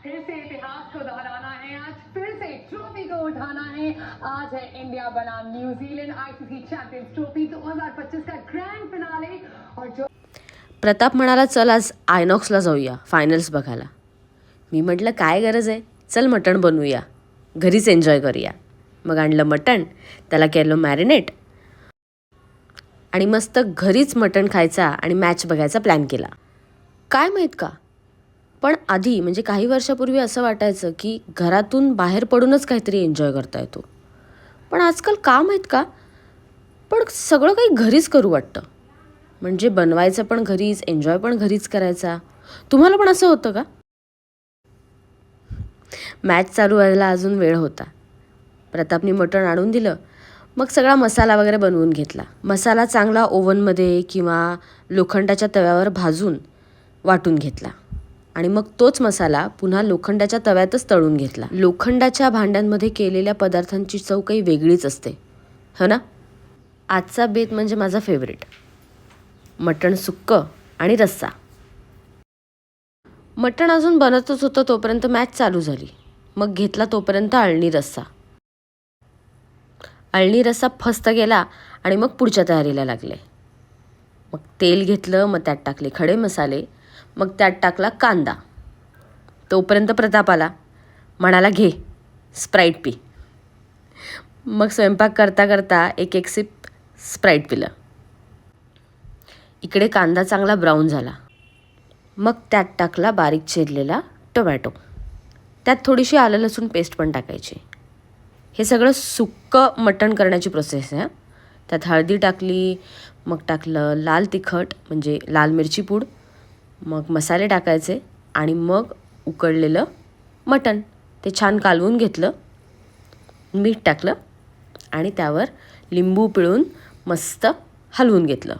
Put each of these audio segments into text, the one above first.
फिर से इतिहास को दोहराना है, आज फिर से ट्रॉफी को उठाना है। आज है इंडिया बनाम न्यूजीलैंड आईसीसी चैंपियंस ट्रॉफी 2025 का ग्रैंड फिनाले। और जो प्रताप म्हणाला, चल आज आयनॉक्सला जाऊया फायनल्स बघायला. मी म्हटलं काय गरज आहे, चल मटण बनवूया, घरीच एन्जॉय करूया. मग आणलं मटण, त्याला केलं मॅरिनेट आणि मस्त घरीच मटण खायचा आणि मॅच बघायचा प्लॅन केला. काय माहीत का, पण आधी म्हणजे काही वर्षापूर्वी असं वाटायचं की घरातून बाहेर पडूनच काहीतरी एन्जॉय करता येतो. पण आजकाल का माहीत का, पण सगळं काही घरीच करू वाटतं. म्हणजे बनवायचं पण घरीच, एन्जॉय पण घरीच करायचा. तुम्हाला पण असं होतं का? मॅच चालू व्हायला अजून वेळ होता. प्रतापनी मटण आणून दिलं. मग सगळा मसाला वगैरे बनवून घेतला. मसाला चांगला ओव्हनमध्ये किंवा लोखंडाच्या तव्यावर भाजून वाटून घेतला आणि मग तोच मसाला पुन्हा लोखंडाच्या तव्यातच तळून घेतला. लोखंडाच्या भांड्यांमध्ये केलेल्या पदार्थांची चव काही वेगळीच असते, हो ना? आजचा बेत म्हणजे माझा फेवरेट, मटण सुक्कं आणि रस्सा. मटण अजून बनतच होतं तोपर्यंत मॅच चालू झाली. मग घेतला तोपर्यंत अळणी रस्सा. अळणी रस्सा फस्त गेला आणि मग पुढच्या तयारीला लागले. मग तेल घेतलं, मग त्यात टाकले खडे मसाले, मग त्यात टाकला कांदा. तोपर्यंत प्रताप आला, म्हणाला घे स्प्राईट पी. मग स्वयंपाक करता करता एक एक सिप स्प्राईट पिलं. इकडे कांदा चांगला ब्राऊन झाला. मग त्यात टाकला बारीक चिरलेला टोमॅटो. त्यात थोडीशी आलं लसूण पेस्ट पण टाकायची. हे सगळं सुक्कं मटण करण्याची प्रोसेस आहे. त्यात हळदी टाकली, मग टाकलं लाल तिखट म्हणजे लाल मिरची पूड, मग मसाले टाकायचे आणि मग उकळलेलं मटण ते छान कालवून घेतलं, मीठ टाकलं आणि त्यावर लिंबू पिळून मस्त हलवून घेतलं.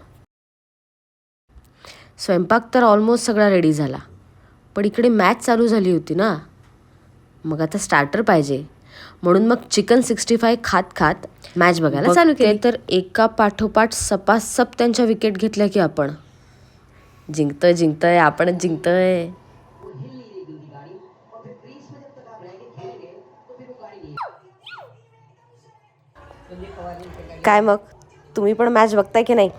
स्वयंपाक तर ऑलमोस्ट सगळा रेडी झाला. पण इकडे मॅच चालू झाली होती ना, मग आता स्टार्टर पाहिजे. म्हणून मग चिकन 65 खात खात मॅच बघायला चालू केली. तर एका पाठोपाठ सपासप त्यांच्या विकेट घेतल्या की आपण जिंकतोय आपणच जिंकतोय. काय मग तुम्ही पण मॅच बघताय की नाही?